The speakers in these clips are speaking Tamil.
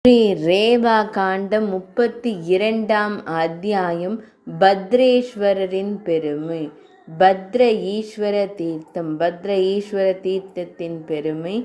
ஸ்ரீ ரேவா காண்டம் 32ஆம் அத்தியாயம். பத்ரேஸ்வரரின் பெருமை. பத்ர ஈஸ்வர தீர்த்தம். பத்ர ஈஸ்வர தீர்த்தத்தின் பெருமை.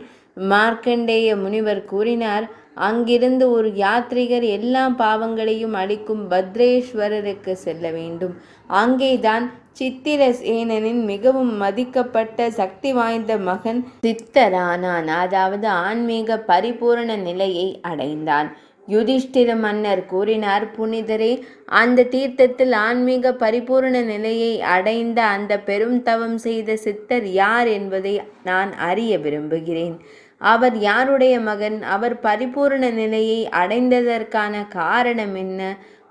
மார்க்கண்டேய முனிவர் கூறினார், அங்கிருந்து ஒரு யாத்ரிகர் எல்லா பாவங்களையும் அளிக்கும் பத்ரேஸ்வரருக்கு செல்ல வேண்டும். அங்கேதான் சித்திரசேனனின் மிகவும் மதிக்கப்பட்ட சக்தி வாய்ந்த மகன் சித்தரானான். அதாவது ஆன்மீக பரிபூரண நிலையை அடைந்தான். யுதிஷ்டிர மன்னர் கூறினார், புனிதரே, அந்த தீர்த்தத்தில் ஆன்மீக பரிபூரண நிலையை அடைந்த அந்த பெரும் தவம் செய்த சித்தர் யார் என்பதை நான் அறிய விரும்புகிறேன். அவர் யாருடைய மகன்? அவர் பரிபூரண நிலையை அடைந்ததற்கான காரணம் என்ன?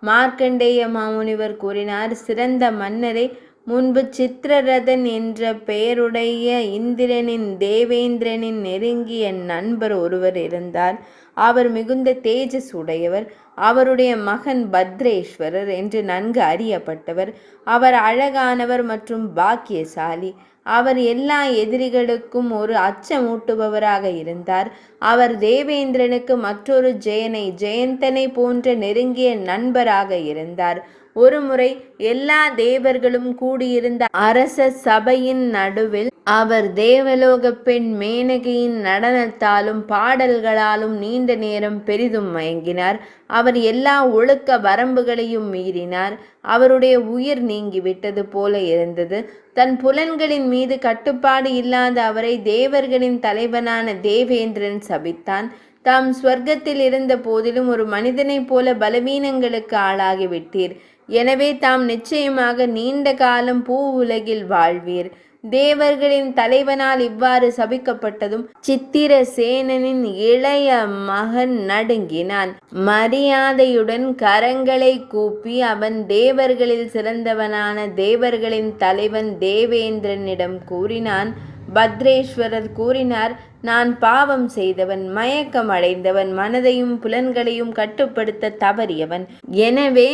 மார்க்கண்டேய மாமுனிவர் கூறினார், சிறந்த மன்னரே, முன்பு சித்திரரதன் என்ற பெயருடைய இந்திரனின் தேவேந்திரனின் நெருங்கிய நண்பர் ஒருவர் இருந்தார். அவர் மிகுந்த தேஜஸ் உடையவர். அவருடைய மகன் பத்ரேஸ்வரர் என்று நன்கு அறியப்பட்டவர். அவர் அழகானவர் மற்றும் பாக்கியசாலி. அவர் எல்லா எதிரிகளுக்கும் ஒரு அச்சமூட்டுபவராக இருந்தார். அவர் தேவேந்திரனுக்கு மற்றொரு ஜெயந்தனை போன்ற நெருங்கிய நண்பராக இருந்தார். ஒருமுறை எல்லா தேவர்களும் கூடியிருந்த அரச சபையின் நடுவில் அவர் தேவலோக பெண் மேனகையின் நடனத்தாலும் பாடல்களாலும் நீண்ட நேரம் பெரிதும் மயங்கினார். அவர் எல்லா ஒழுக்க வரம்புகளையும் மீறினார். அவருடைய உயிர் நீங்கிவிட்டது போல இருந்தது. தன் புலன்களின் மீது கட்டுப்பாடு இல்லாத அவரை தேவர்களின் தலைவனான தேவேந்திரன் சபித்தான். தாம் ஸ்வர்க்கத்தில் இருந்த போதிலும் ஒரு மனிதனைப் போல பலவீனங்களுக்கு ஆளாகிவிட்டீர். எனவே தாம் நிச்சயமாக நீண்ட காலம் பூ உலகில் வாழ்வீர். தேவர்களின் தலைவனால் இவ்வாறு சபிக்கப்பட்டதும் சித்திரசேனனின் இளைய மகன் நடுங்கினான். மரியாதையுடன் கரங்களை கூப்பி அவன் தேவர்களில் சிறந்தவனான தேவர்களின் தலைவன் தேவேந்திரனிடம் கூறினான். பத்ரேஸ்வரர் கூறினார், நான் பாவம் செய்தவன், மயக்கம் அடைந்தவன், மனதையும் புலன்களையும் கட்டுப்படுத்த தவறியவன். எனவே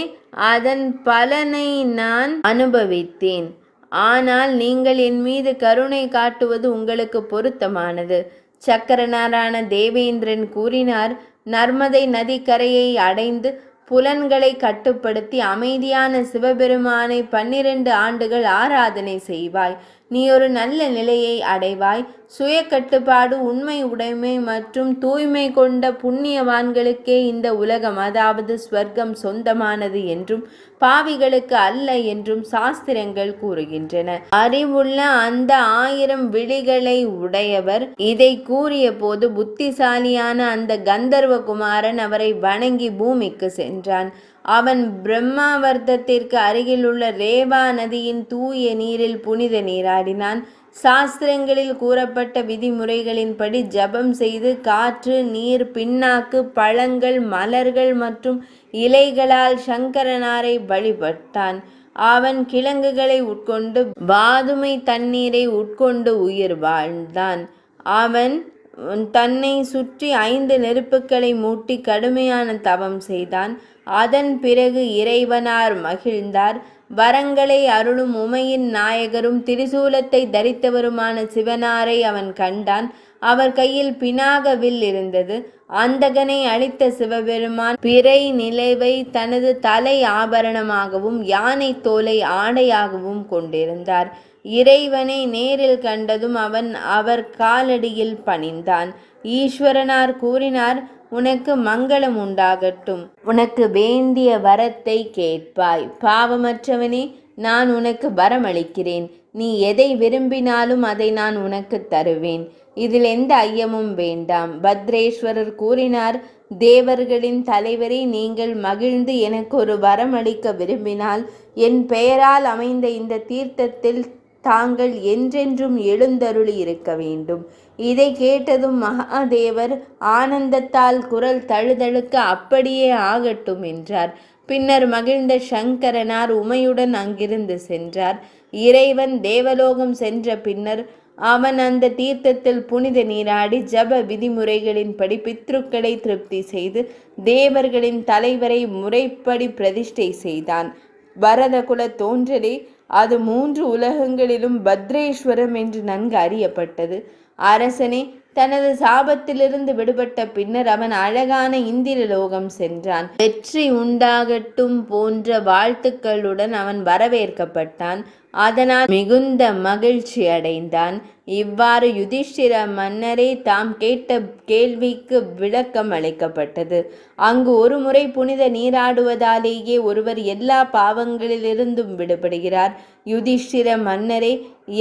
அதன் பலனை நான் அனுபவித்தேன். ஆனால் நீங்கள் என் மீது கருணை காட்டுவது உங்களுக்கு பொருத்தமானது. சக்கரனாரான தேவேந்திரன் கூறினார், நர்மதை நதிக்கரையை அடைந்து புலன்களை கட்டுப்படுத்தி அமைதியான சிவபெருமானை 12 ஆண்டுகள் ஆராதனை செய்வாய். நீ ஒரு நல்ல நிலையை அடைவாய். சுய கட்டுப்பாடு, உண்மை உடைமை மற்றும் தூய்மை கொண்ட புண்ணியவான்களுக்கே இந்த உலகம், அதாவது ஸ்வர்க்கம் சொந்தமானது என்றும் பாவிகளுக்கு அல்ல என்றும் சாஸ்திரங்கள் கூறுகின்றன. அறிவுள்ள அந்த 1000 விழிகளை உடையவர் இதை கூறிய போது புத்திசாலியான அந்த கந்தர்வகுமாரன் அவரை வணங்கி பூமிக்கு சென்றான். அவன் பிரம்மாவர்த்தத்திற்கு அருகிலுள்ள ரேவா நதியின் தூய நீரில் புனித நீராடினான். சாஸ்திரங்களில் கூறப்பட்ட விதிமுறைகளின்படி ஜபம் செய்து காற்று, நீர், பின்னாக்கு, பழங்கள், மலர்கள் மற்றும் இலைகளால் சங்கரனாரை வழிபட்டான். அவன் கிழங்குகளை உட்கொண்டு வாதுமை தண்ணீரை உட்கொண்டு உயிர் வாழ்ந்தான். அவன் தன்னை சுற்றி 5 நெருப்புகளை மூட்டி கடுமையான தவம் செய்தான். அதன் பிறகு இறைவனார் மகிழ்ந்தார். வரங்களை அருளும் உமையின் நாயகரும் திரிசூலத்தை தரித்தவருமான சிவனாரை அவன் கண்டான். அவர் கையில் பினாகவில் இருந்தது. அந்தகனை அழித்த சிவபெருமான் பிறை நிலைவை தனது தலை ஆபரணமாகவும் யானை தோலை ஆடையாகவும் கொண்டிருந்தார். இறைவனை நேரில் கண்டதும் அவன் அவர் காலடியில் பணிந்தான். ஈஸ்வரனார் கூறினார், உனக்கு மங்களம் உண்டாகட்டும். உனக்கு வேண்டிய வரத்தை கேட்பாய். பாவமற்றவனே, நான் உனக்கு வரமளிக்கிறேன். நீ எதை விரும்பினாலும் அதை நான் உனக்கு தருவேன். இதில் எந்த ஐயமும் வேண்டாம். பத்ரேஸ்வரர் கூறினார், தேவர்களின் தலைவரை, நீங்கள் மகிழ்ந்து எனக்கு ஒரு வரம் அளிக்க விரும்பினால் என் பெயரால் அமைந்த இந்த தீர்த்தத்தில் தாங்கள் என்றென்றும் எழுந்தருளி இருக்க வேண்டும். இதை கேட்டதும் மகாதேவர் ஆனந்தத்தால் குரல் தழுதழுக்க அப்படியே ஆகட்டும் என்றார். பின்னர் மகிழ்ந்த சங்கரனார் உமையுடன் அங்கிருந்து சென்றார். இறைவன் தேவலோகம் சென்ற பின்னர் அவன் அந்த தீர்த்தத்தில் புனித நீராடி ஜப விதிமுறைகளின்படி பித்ருக்களை திருப்தி செய்து தேவர்களின் தலைவரை முறைப்படி பிரதிஷ்டை செய்தான். பரதகுல தோன்றலே, அது 3 உலகங்களிலும் பத்ரேஸ்வரம் என்று நன்கு அறியப்பட்டது. அரசனே, தனது சாபத்திலிருந்து விடுபட்ட பின்னர் அவன் அழகான இந்திரலோகம் சென்றான். வெற்றி உண்டாகட்டும் போன்ற வாழ்த்துக்களுடன் அவன் வரவேற்கப்பட்டான். அதனால் மிகுந்த மகிழ்ச்சி அடைந்தான். இவ்வாறு யுதிஷ்டிர மன்னரே தாம் கேட்ட கேள்விக்கு விளக்கம் அளிக்கப்பட்டது. அங்கு ஒருமுறை புனித நீராடுவதாலேயே ஒருவர் எல்லா பாவங்களிலிருந்தும் விடுபடுகிறார். யுதிஷ்டிர மன்னரே,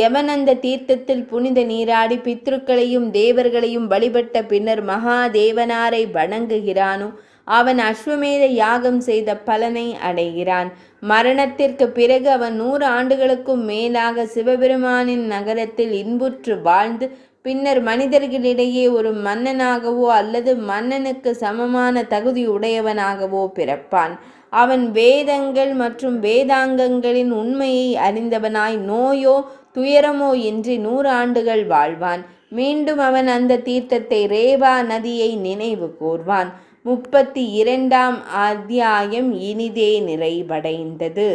எவன் அந்த தீர்த்தத்தில் புனித நீராடி பித்ருக்களையும் தேவர்களையும் வழிபட்ட பின்னர் மகாதேவனாரை வணங்குகிறானோ அவன் அஸ்வமேத யாகம் செய்த பலனை அடைகிறான். மரணத்திற்கு பிறகு அவன் 100 ஆண்டுகளுக்கும் மேலாக சிவபெருமானின் நகரத்தில் இன்புற்று வாழ்ந்து பின்னர் மனிதர்களிடையே ஒரு மன்னனாகவோ அல்லது மன்னனுக்கு சமமான தகுதி உடையவனாகவோ பிறப்பான். அவன் வேதங்கள் மற்றும் வேதாங்கங்களின் உண்மையை அறிந்தவனாய் நோயோ துயரமோ இன்றி 100 ஆண்டுகள் வாழ்வான். மீண்டும் அவன் அந்த தீர்த்தத்தை ரேவா நதியை நினைவு கூர்வான். 32ஆம் அத்தியாயம் இனிதே நிறைவடைந்தது.